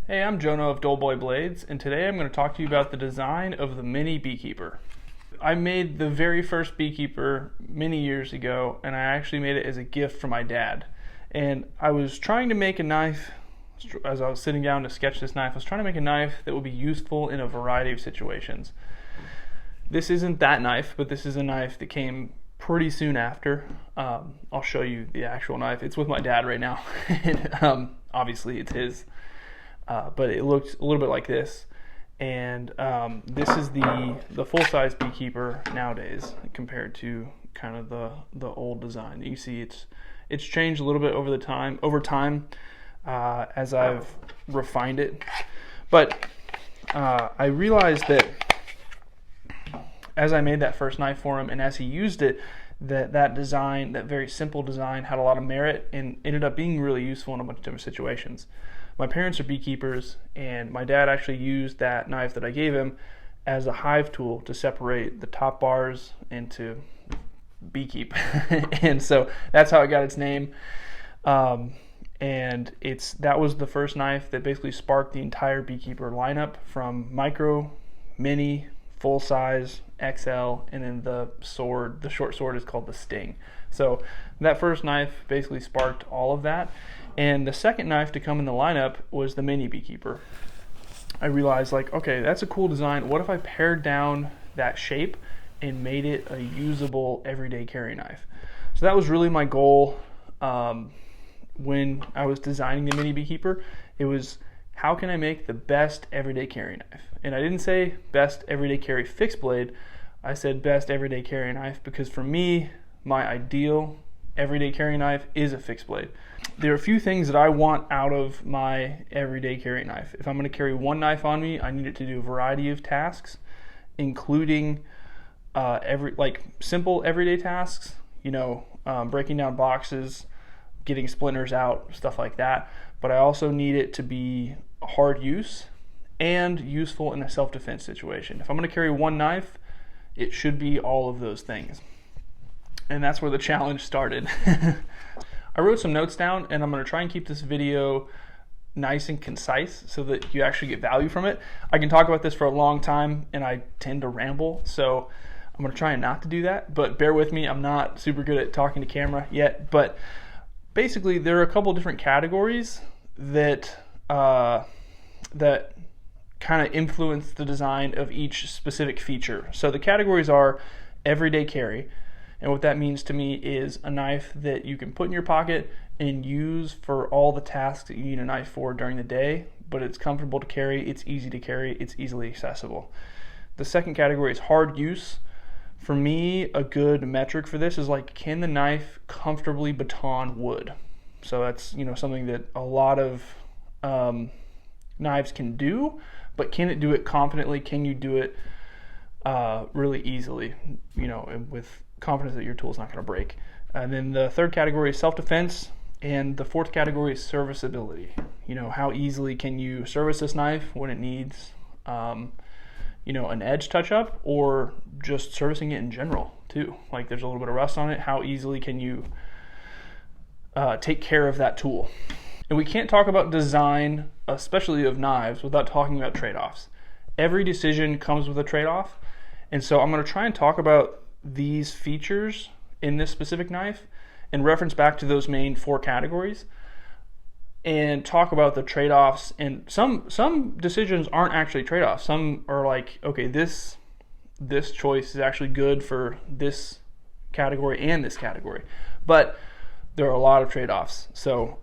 Hey, I'm Jonah of Doughboy Blades, and today I'm going to talk to you about the design of the mini beekeeper. I made the very first beekeeper many years ago, and I actually made it as a gift from my dad. And I was trying to make a knife, as I was sitting down to sketch this knife, I was trying to make a knife that would be useful in a variety of situations. This isn't that knife, but this is a knife that came pretty soon after. I'll show you the actual knife. It's with my dad right now, and obviously it's his. But it looked a little bit like this, and this is the full-size beekeeper nowadays compared to kind of the old design. You can see it's changed a little bit over time as I've refined it. But I realized that as I made that first knife for him, and as he used it, that design, that very simple design, had a lot of merit and ended up being really useful in a bunch of different situations. My parents are beekeepers, and my dad actually used that knife that I gave him as a hive tool to separate the top bars and to beekeep. And so that's how it got its name. And that was the first knife that basically sparked the entire beekeeper lineup, from micro, mini, full size, XL, and then the short sword is called the Sting. So that first knife basically sparked all of that. And the second knife to come in the lineup was the mini beekeeper. I realized, okay, that's a cool design. What if I pared down that shape and made it a usable everyday carry knife? So that was really my goal when I was designing the mini beekeeper. It was, how can I make the best everyday carry knife? And I didn't say best everyday carry fixed blade. I said best everyday carry knife because for me, my ideal everyday carry knife is a fixed blade. There are a few things that I want out of my everyday carry knife. If I'm going to carry one knife on me, I need it to do a variety of tasks, including simple everyday tasks, breaking down boxes, getting splinters out, stuff like that. But I also need it to be hard use and useful in a self-defense situation. If I'm going to carry one knife, it should be all of those things. And that's where the challenge started. I wrote some notes down, and I'm going to try and keep this video nice and concise so that you actually get value from it. I can talk about this for a long time, and I tend to ramble, so I'm going to try and not to do that, but bear with me. I'm not super good at talking to camera yet, but basically there are a couple different categories that kind of influence the design of each specific feature. So the categories are everyday carry. And what that means to me is a knife that you can put in your pocket and use for all the tasks that you need a knife for during the day, but it's comfortable to carry, it's easy to carry, it's easily accessible. The second category is hard use. For me, a good metric for this is can the knife comfortably baton wood? So that's something that a lot of knives can do, but can it do it confidently? Can you do it really easily, with confidence that your tool is not going to break? And then the third category is self-defense, and the fourth category is serviceability. How easily can you service this knife when it needs an edge touch-up, or just servicing it in general too. There's a little bit of rust on it. How easily can you take care of that tool? And we can't talk about design, especially of knives, without talking about trade-offs. Every decision comes with a trade-off, and so I'm going to try and talk about these features in this specific knife and reference back to those main four categories and talk about the trade-offs. And some decisions aren't actually trade-offs. Some are okay, this choice is actually good for this category and this category, but there are a lot of trade-offs. So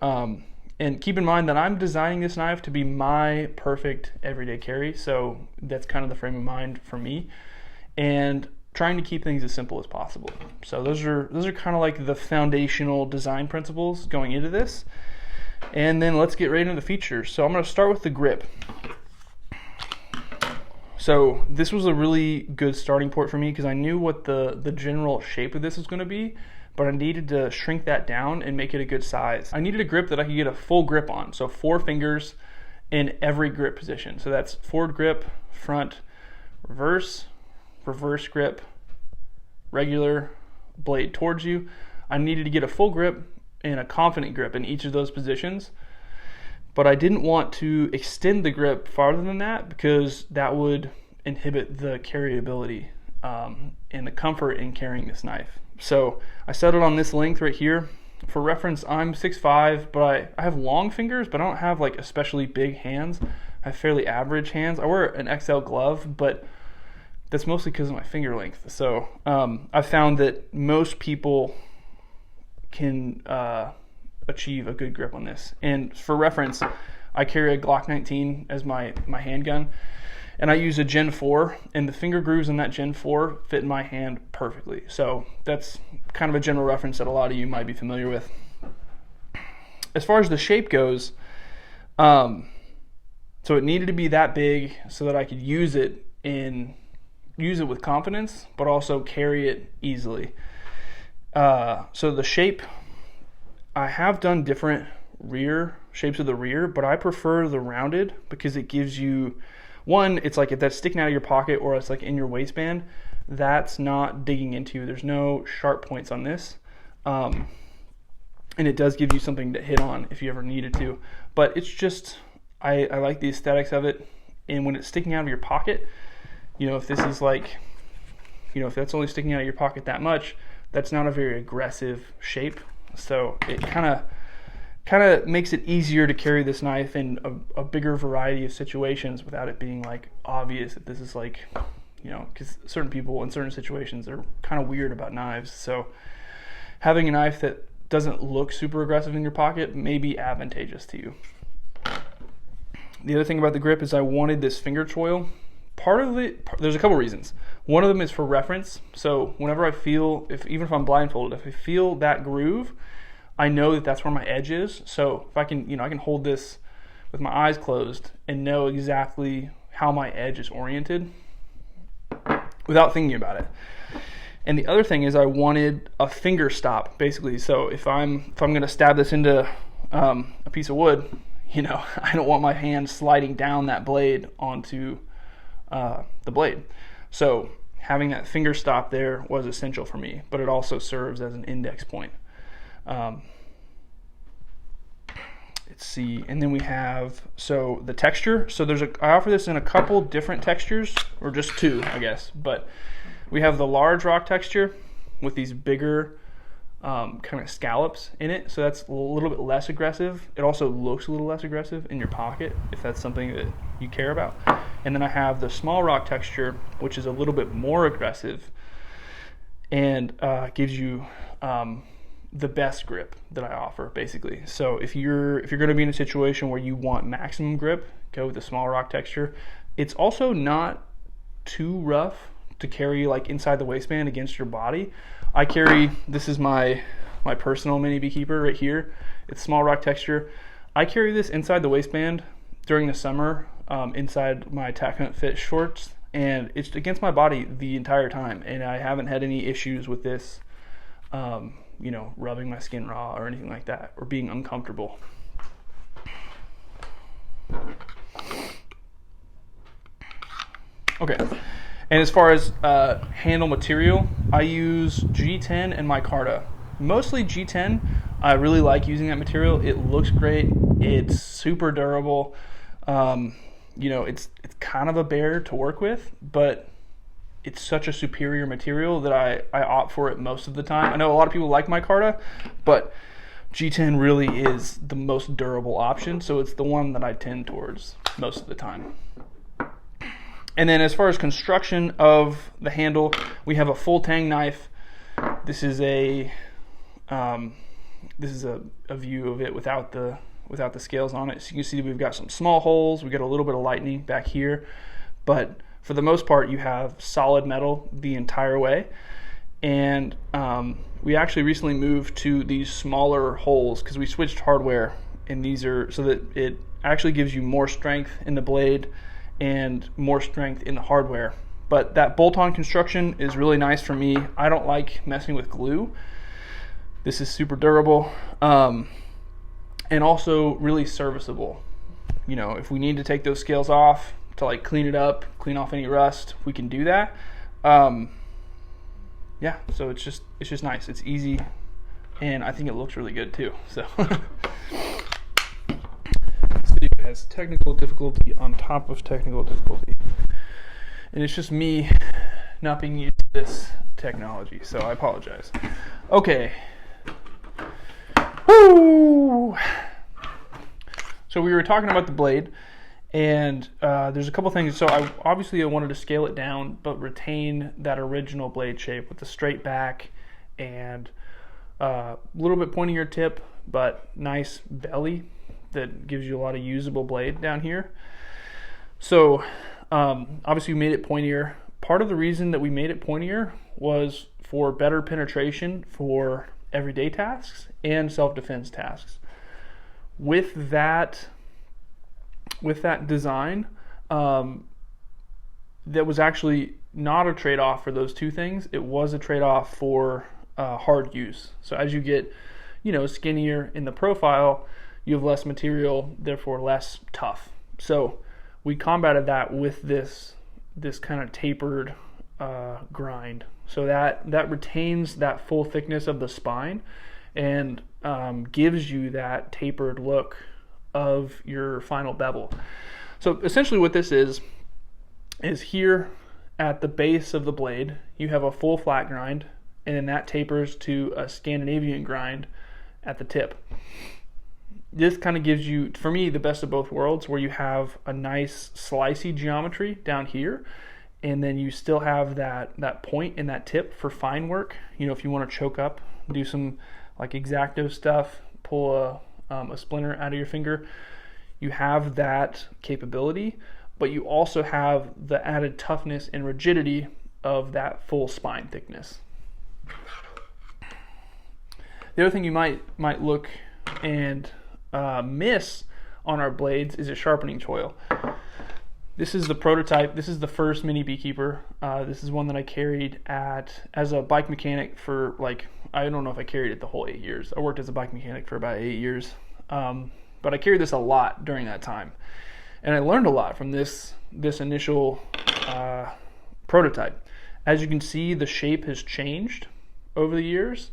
and keep in mind that I'm designing this knife to be my perfect everyday carry, so that's kind of the frame of mind for me, and trying to keep things as simple as possible. So those are kind of the foundational design principles going into this. And then let's get right into the features. So I'm going to start with the grip. So this was a really good starting point for me because I knew what the general shape of this was going to be, but I needed to shrink that down and make it a good size. I needed a grip that I could get a full grip on. So 4 fingers in every grip position. So that's forward grip, front, reverse grip, regular, blade towards you. I needed to get a full grip and a confident grip in each of those positions. but I didn't want to extend the grip farther than that because that would inhibit the carryability and the comfort in carrying this knife. So I settled on this length right here. For reference, I'm 6'5", but I have long fingers, but I don't have like especially big hands. I have fairly average hands. I wear an XL glove, but that's mostly because of my finger length. So I found that most people can achieve a good grip on this. And for reference, I carry a Glock 19 as my handgun, and I use a Gen 4, and the finger grooves in that Gen 4 fit in my hand perfectly. So that's kind of a general reference that a lot of you might be familiar with. As far as the shape goes, so it needed to be that big so that I could use it with confidence, but also carry it easily. So the shape, I have done different rear shapes of the rear, but I prefer the rounded because it gives you, one, it's like if that's sticking out of your pocket or it's like in your waistband, that's not digging into. There's no sharp points on this. And it does give you something to hit on if you ever needed to. But it's just, I like the aesthetics of it. And when it's sticking out of your pocket, you know, if this is like, you know, if that's only sticking out of your pocket that much, that's not a very aggressive shape. So it kind of makes it easier to carry this knife in a bigger variety of situations without it being like obvious that this is like, you know, because certain people in certain situations are kind of weird about knives. So having a knife that doesn't look super aggressive in your pocket may be advantageous to you. The other thing about the grip is I wanted this finger choil. Part of it, there's a couple reasons. One of them is for reference. So whenever I feel, even if I'm blindfolded, if I feel that groove, I know that that's where my edge is. So if I can, you know, I can hold this with my eyes closed and know exactly how my edge is oriented without thinking about it. And the other thing is I wanted a finger stop, basically. So if I'm going to stab this into a piece of wood, you know, I don't want my hand sliding down that blade onto the blade. So having that finger stop there was essential for me, but it also serves as an index point. Let's see, and then we have, so the texture. So I offer this in a couple different textures, or just two, I guess. But we have the large rock texture with these bigger kind of scallops in it. So that's a little bit less aggressive. It also looks a little less aggressive in your pocket if that's something that you care about. And then I have the small rock texture, which is a little bit more aggressive and gives you the best grip that I offer, basically. So if you're going to be in a situation where you want maximum grip, go with the small rock texture. It's also not too rough to carry like inside the waistband against your body. I carry, this is my personal mini beekeeper right here. It's small rock texture. I carry this inside the waistband during the summer inside my Tack Hunt Fit shorts, and it's against my body the entire time, and I haven't had any issues with this you know, rubbing my skin raw or anything like that, or being uncomfortable. Okay, and as far as handle material, I use G10 and micarta. Mostly G10. I really like using that material. It looks great. It's super durable. You know, it's kind of a bear to work with, but it's such a superior material that I opt for it most of the time. I know a lot of people like micarta, but G10 really is the most durable option, so it's the one that I tend towards most of the time. And then as far as construction of the handle, we have a full tang knife. This is a view of it without the scales on it. So you can see we've got some small holes. We got a little bit of lightning back here, but for the most part, you have solid metal the entire way. And we actually recently moved to these smaller holes because we switched hardware, and these are so that it actually gives you more strength in the blade and more strength in the hardware. But that bolt-on construction is really nice for me. I don't like messing with glue. This is super durable and also really serviceable. You know, if we need to take those scales off to like clean it up, clean off any rust, we can do that. Yeah, so it's just nice. It's easy, and I think it looks really good too. has technical difficulty on top of technical difficulty. And it's just me not being used to this technology, so I apologize. Okay. Woo! So we were talking about the blade, and there's a couple things. So I wanted to scale it down, but retain that original blade shape with the straight back and a little bit pointier tip, but nice belly that gives you a lot of usable blade down here. So obviously we made it pointier. Part of the reason that we made it pointier was for better penetration for everyday tasks and self-defense tasks. With that design, that was actually not a trade-off for those two things. It was a trade-off for hard use. So as you get, skinnier in the profile, you have less material, therefore less tough. So we combated that with this kind of tapered grind, so that retains that full thickness of the spine and gives you that tapered look of your final bevel. So essentially what this is here at the base of the blade, you have a full flat grind, and then that tapers to a Scandinavian grind at the tip. This kind of gives you, for me, the best of both worlds, where you have a nice slicey geometry down here, and then you still have that point in that tip for fine work. If you want to choke up, do some like X-Acto stuff, pull a splinter out of your finger, you have that capability, but you also have the added toughness and rigidity of that full spine thickness. The other thing you might look and miss on our blades is a sharpening choil. This is the prototype. This is the first mini Beekeeper. This is one that I carried as a bike mechanic for I don't know if I carried it the whole 8 years. I worked as a bike mechanic for about 8 years. But I carried this a lot during that time. And I learned a lot from this initial prototype. As you can see, the shape has changed over the years.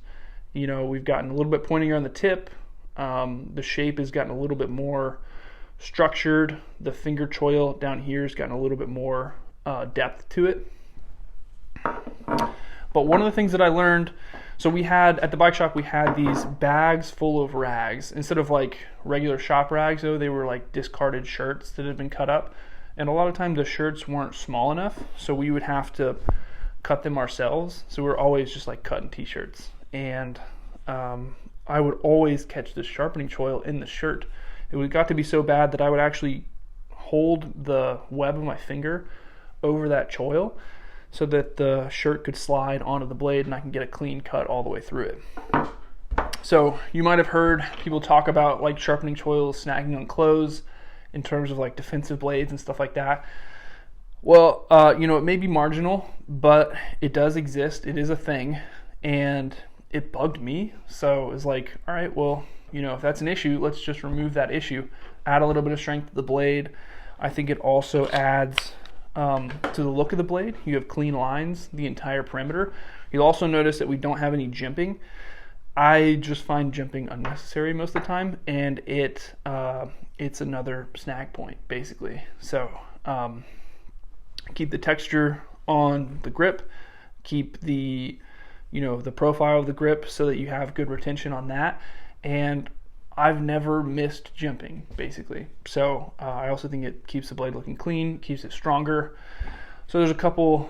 We've gotten a little bit pointier on the tip. The shape has gotten a little bit more structured. The finger choil down here has gotten a little bit more depth to it. But one of the things that I learned, so we had at the bike shop, we had these bags full of rags. Instead of regular shop rags, though, they were discarded shirts that had been cut up. And a lot of times the shirts weren't small enough, so we would have to cut them ourselves. So we were always just cutting t-shirts. And I would always catch this sharpening choil in the shirt. It got to be so bad that I would actually hold the web of my finger over that choil so that the shirt could slide onto the blade and I can get a clean cut all the way through it. So you might have heard people talk about sharpening choils snagging on clothes in terms of defensive blades and stuff like that. Well, it may be marginal, but it does exist. It is a thing, and it bugged me. So it was all right, well, if that's an issue, let's just remove that issue, add a little bit of strength to the blade. I think it also adds to the look of the blade. You have clean lines the entire perimeter. You'll also notice that we don't have any jimping. I just find jimping unnecessary most of the time, and it's another snag point basically. So keep the texture on the grip, keep the profile of the grip so that you have good retention on that. And I've never missed jimping basically. So I also think it keeps the blade looking clean, keeps it stronger. So there's a couple,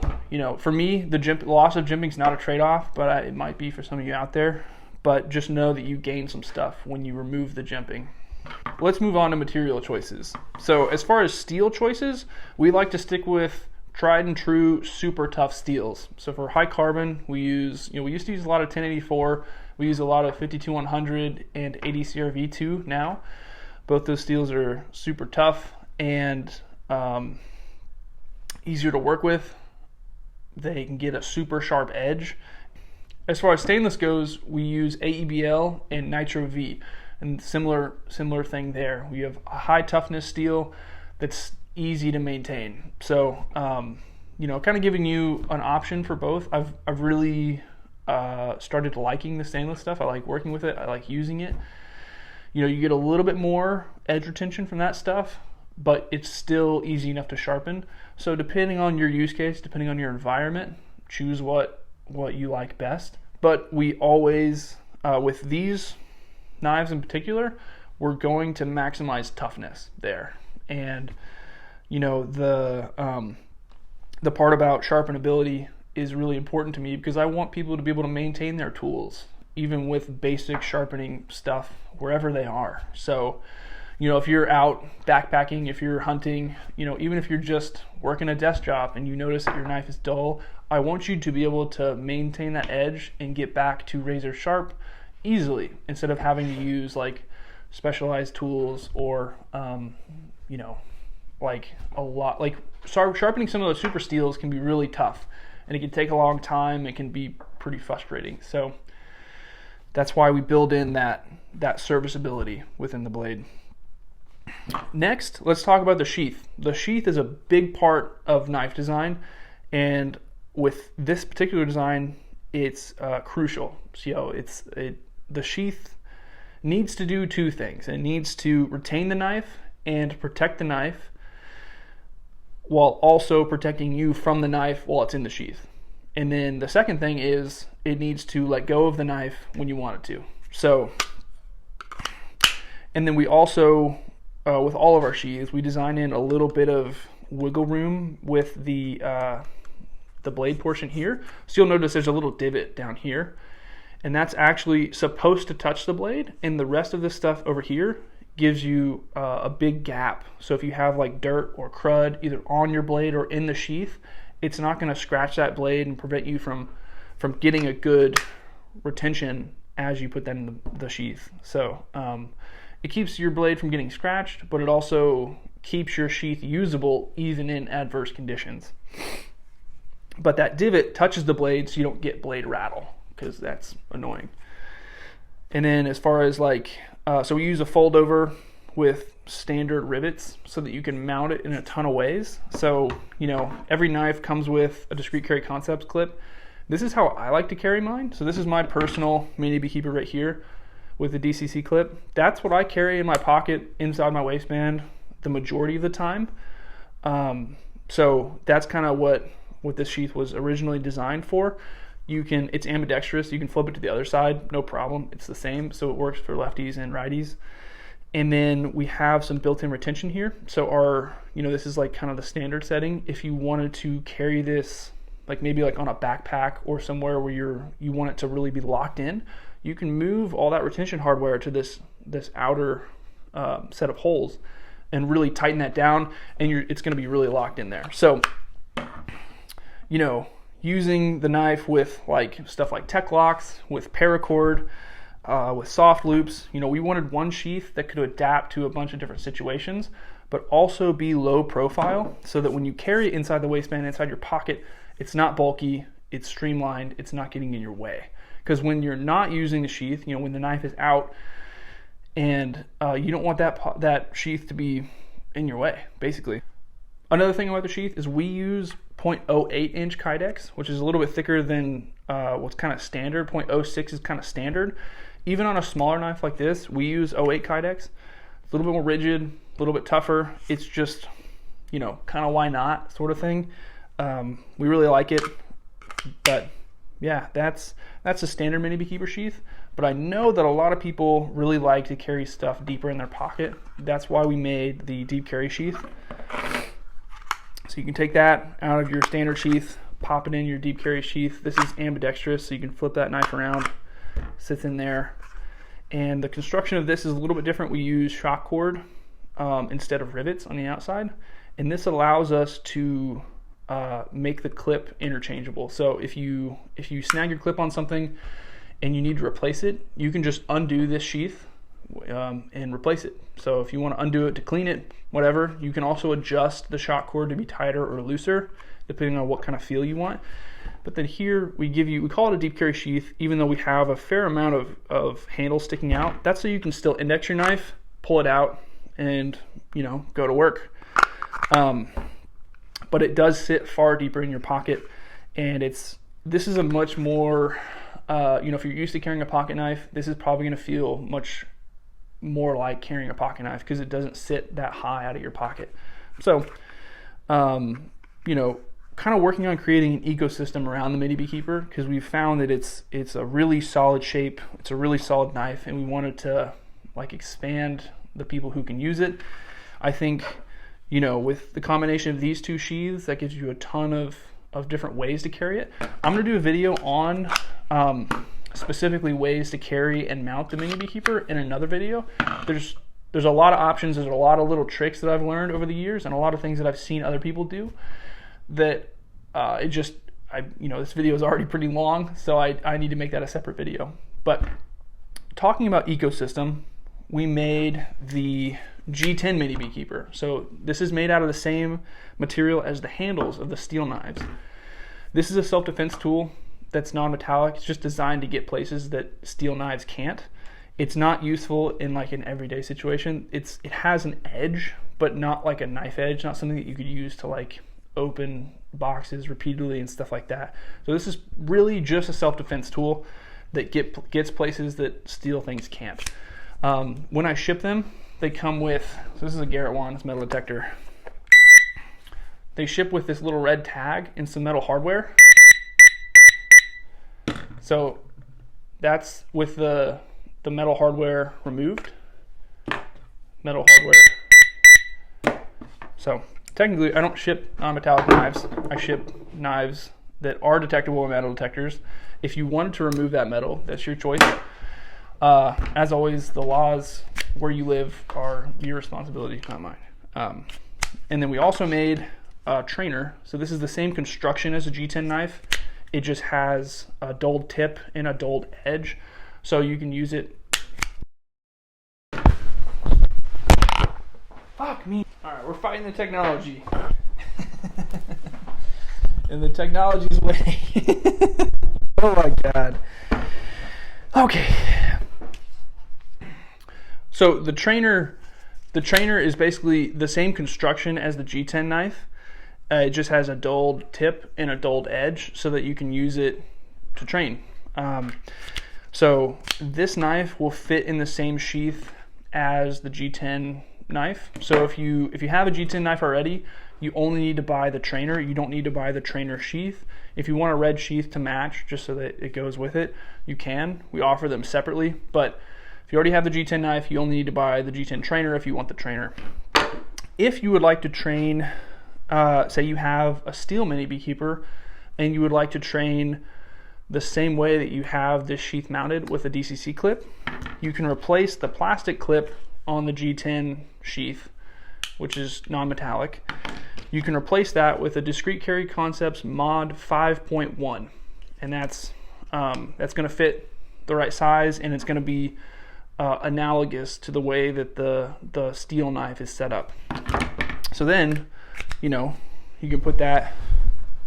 for me, the loss of jimping is not a trade-off, but it might be for some of you out there. But just know that you gain some stuff when you remove the jimping. Let's move on to material choices. So as far as steel choices, we like to stick with tried and true super tough steels. So for high carbon, we used to use a lot of 1084. We use a lot of 52100 and EDC V2 now. Both those steels are super tough and easier to work with. They can get a super sharp edge. As far as stainless goes, we use AEBL and Nitro V, and similar thing there. We have a high toughness steel that's easy to maintain. So kind of giving you an option for both. I've really started liking the stainless stuff. I like working with it. I like using it. You get a little bit more edge retention from that stuff, but it's still easy enough to sharpen. So depending on your use case, depending on your environment, choose what you like best. But we always, with these knives in particular, we're going to maximize toughness there. And the part about sharpenability is really important to me, because I want people to be able to maintain their tools even with basic sharpening stuff wherever they are. So if you're out backpacking, if you're hunting, even if you're just working a desk job and you notice that your knife is dull, I want you to be able to maintain that edge and get back to razor sharp easily, instead of having to use like specialized tools or like a lot, like sharpening some of those super steels can be really tough, and it can take a long time. It can be pretty frustrating. So that's why we build in that serviceability within the blade. Next, let's talk about the sheath. The sheath is a big part of knife design, and with this particular design, it's crucial. So the sheath needs to do two things. It needs to retain the knife and protect the knife, while also protecting you from the knife while it's in the sheath. And then the second thing is it needs to let go of the knife when you want it to. So, and then we also, with all of our sheaths, we design in a little bit of wiggle room with the blade portion here. So you'll notice there's a little divot down here, and that's actually supposed to touch the blade, and the rest of this stuff over here gives you a big gap. So if you have like dirt or crud either on your blade or in the sheath, it's not going to scratch that blade and prevent you from getting a good retention as you put that in the sheath. So it keeps your blade from getting scratched, but it also keeps your sheath usable even in adverse conditions. But that divot touches the blade so you don't get blade rattle, because that's annoying. And then as far as like, so we use a fold over with standard rivets so that you can mount it in a ton of ways. So, every knife comes with a discrete carry concepts clip. This is how I like to carry mine. So this is my personal mini Beekeeper right here with the DCC clip. That's what I carry in my pocket inside my waistband the majority of the time. So that's kind of what this sheath was originally designed for. It's ambidextrous. You can flip it to the other side, no problem. It's the same, so it works for lefties and righties. And then we have some built-in retention here. So this is like kind of the standard setting. If you wanted to carry this, like maybe like on a backpack or somewhere where you want it to really be locked in, you can move all that retention hardware to this outer set of holes and really tighten that down, and it's going to be really locked in there. So, using the knife with like stuff like tech locks, with paracord, with soft loops, we wanted one sheath that could adapt to a bunch of different situations, but also be low profile, so that when you carry it inside the waistband, inside your pocket, it's not bulky, it's streamlined, it's not getting in your way. Because when you're not using the sheath, when the knife is out, and you don't want that sheath to be in your way, basically. Another thing about the sheath is we use 0.08 inch Kydex, which is a little bit thicker than what's kind of standard. 0.06 is kind of standard. Even on a smaller knife like this, we use 0.8 Kydex. It's a little bit more rigid, a little bit tougher. It's just, kind of why not sort of thing. We really like it, but yeah, that's a standard mini Beekeeper sheath. But I know that a lot of people really like to carry stuff deeper in their pocket. That's why we made the deep carry sheath. So you can take that out of your standard sheath, pop it in your deep carry sheath. This is ambidextrous, so you can flip that knife around, sits in there. And the construction of this is a little bit different. We use shock cord instead of rivets on the outside. And this allows us to make the clip interchangeable. So if you snag your clip on something and you need to replace it, you can just undo this sheath and replace it. So if you want to undo it to clean it, whatever, you can also adjust the shock cord to be tighter or looser depending on what kind of feel you want. But then here we call it a deep carry sheath, even though we have a fair amount of handle sticking out. That's so you can still index your knife, pull it out, and go to work. But it does sit far deeper in your pocket, and this is a much more if you're used to carrying a pocket knife, this is probably going to feel much more like carrying a pocket knife because it doesn't sit that high out of your pocket. So, you know, kind of working on creating an ecosystem around the mini beekeeper, because we've found that it's a really solid shape, it's a really solid knife, and we wanted to like expand the people who can use it. I think, you know, with the combination of these two sheaths, that gives you a ton of different ways to carry it. I'm going to do a video on specifically ways to carry and mount the mini beekeeper in another video. There's a lot of options, there's a lot of little tricks that I've learned over the years, and a lot of things that I've seen other people do that you know, this video is already pretty long, so I need to make that a separate video. But talking about ecosystem, we made the G10 mini beekeeper. So this is made out of the same material as the handles of the steel knives. This is a self-defense tool that's non-metallic. It's just designed to get places that steel knives can't. It's not useful in like an everyday situation. It has an edge, but not like a knife edge, not something that you could use to like open boxes repeatedly and stuff like that. So this is really just a self-defense tool that gets places that steel things can't. When I ship them, they come with, so this is a Garrett one, it's metal detector. They ship with this little red tag and some metal hardware. So that's with the metal hardware removed. Metal hardware. So technically, I don't ship non-metallic knives. I ship knives that are detectable with metal detectors. If you wanted to remove that metal, that's your choice. As always, the laws where you live are your responsibility, not mine. And then we also made a trainer. So this is the same construction as a G10 knife. It just has a dulled tip and a dulled edge. So you can use it. Fuck me. All right, we're fighting the technology. And the technology's winning. Oh my God. Okay. So the trainer is basically the same construction as the G10 knife. It just has a dulled tip and a dulled edge so that you can use it to train. So this knife will fit in the same sheath as the G10 knife. So if you have a G10 knife already, you only need to buy the trainer. You don't need to buy the trainer sheath. If you want a red sheath to match just so that it goes with it, you can. We offer them separately, but if you already have the G10 knife, you only need to buy the G10 trainer if you want the trainer. If you would like to train, say you have a steel mini beekeeper and you would like to train the same way that you have this sheath mounted with a DCC clip, you can replace the plastic clip on the G10 sheath, which is non-metallic. You can replace that with a Discreet Carry Concepts Mod 5.1, and that's going to fit the right size, and it's going to be analogous to the way that the steel knife is set up. So then, you know, you can put that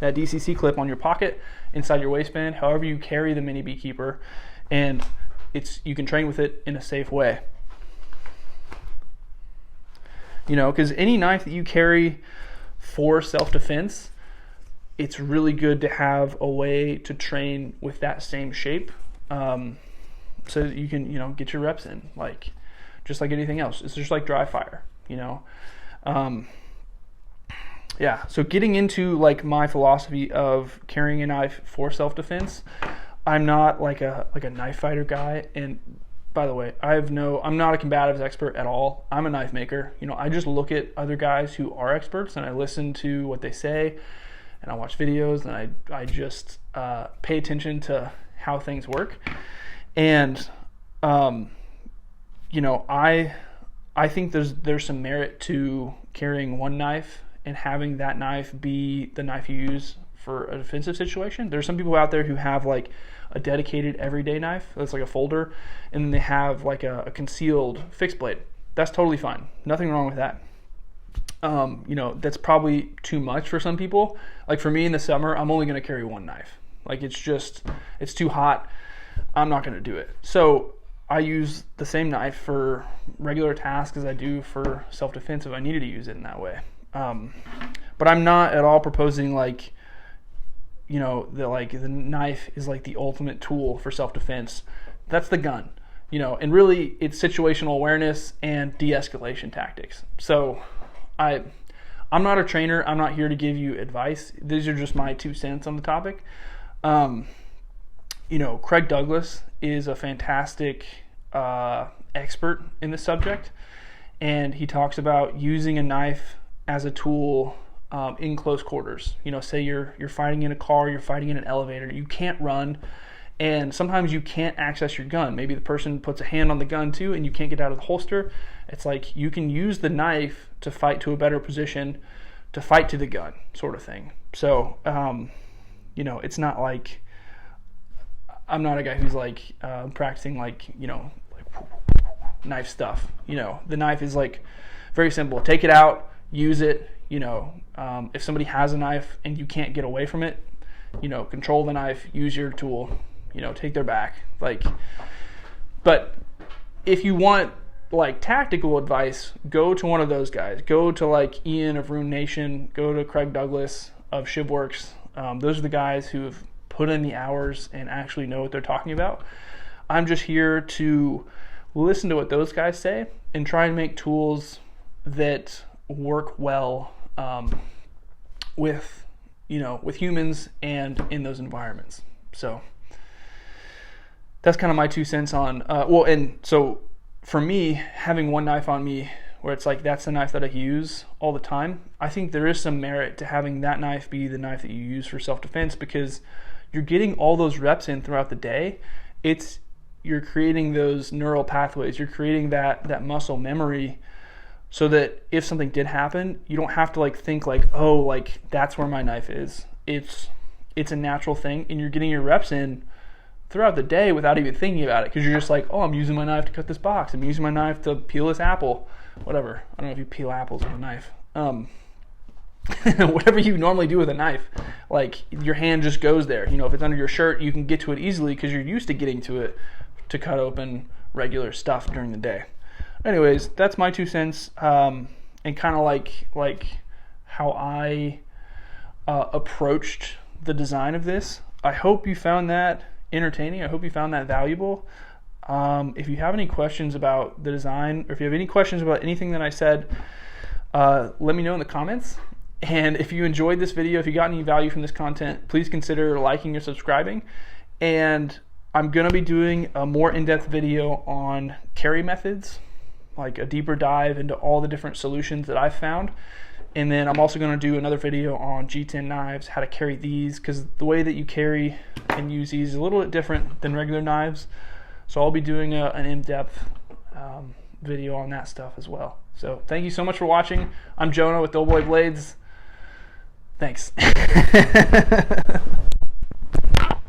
DCC clip on your pocket, inside your waistband, however you carry the mini beekeeper, and you can train with it in a safe way. You know, because any knife that you carry for self-defense, it's really good to have a way to train with that same shape, so that you can, you know, get your reps in, like just like anything else. It's just like dry fire, you know. Yeah, so getting into like my philosophy of carrying a knife for self-defense, I'm not like a knife fighter guy. And by the way, I'm not a combatives expert at all. I'm a knife maker. You know, I just look at other guys who are experts and I listen to what they say, and I watch videos, and I just pay attention to how things work. And you know, I think there's some merit to carrying one knife and having that knife be the knife you use for a defensive situation. There's some people out there who have like a dedicated everyday knife that's like a folder, and then they have like a concealed fixed blade. That's totally fine. Nothing wrong with that. You know, that's probably too much for some people. Like for me in the summer, I'm only going to carry one knife. Like it's too hot. I'm not going to do it. So I use the same knife for regular tasks as I do for self-defense if I needed to use it in that way. But I'm not at all proposing like, you know, the knife is like the ultimate tool for self-defense. That's the gun. and really it's situational awareness and de-escalation tactics. So I'm not a trainer. I'm not here to give you advice. These are just my 2 cents on the topic. Craig Douglas is a fantastic expert in this subject, and he talks about using a knife as a tool in close quarters. Say you're fighting in a car, you're fighting in an elevator, you can't run, and sometimes you can't access your gun. Maybe the person puts a hand on the gun too, and you can't get out of the holster. It's like you can use the knife to fight to a better position, to fight to the gun, sort of thing. So, it's not like I'm not a guy who's like practicing like knife stuff. The knife is like very simple. Take it out, use it. If somebody has a knife and you can't get away from it, control the knife, use your tool, take their back. But if you want like tactical advice, go to one of those guys. Go to like Ian of Rune Nation, go to Craig Douglas of Shibworks. Those are the guys who have put in the hours and actually know what they're talking about. I'm just here to listen to what those guys say and try and make tools that work well with humans and in those environments. So that's kind of my 2 cents on and so for me, having one knife on me where it's like that's the knife that I use all the time, I think there is some merit to having that knife be the knife that you use for self-defense, because you're getting all those reps in throughout the day. You're creating those neural pathways, you're creating that muscle memory, so that if something did happen, you don't have to like think like, oh, like that's where my knife is. It's a natural thing, and you're getting your reps in throughout the day without even thinking about it, because you're just like, oh, I'm using my knife to cut this box, I'm using my knife to peel this apple, whatever. I don't know if you peel apples with a knife. Whatever you normally do with a knife, like your hand just goes there. If it's under your shirt, you can get to it easily because you're used to getting to it to cut open regular stuff during the day. Anyways, that's my 2 cents, and kind of like how I approached the design of this. I hope you found that entertaining. I hope you found that valuable. If you have any questions about the design, or if you have any questions about anything that I said, let me know in the comments. And if you enjoyed this video, if you got any value from this content, please consider liking or subscribing. And I'm going to be doing a more in-depth video on carry methods, like a deeper dive into all the different solutions that I've found. And then I'm also going to do another video on G10 knives, how to carry these, because the way that you carry and use these is a little bit different than regular knives. So I'll be doing an in-depth video on that stuff as well. So thank you so much for watching. I'm Jonah with Doughboy Blades. Thanks.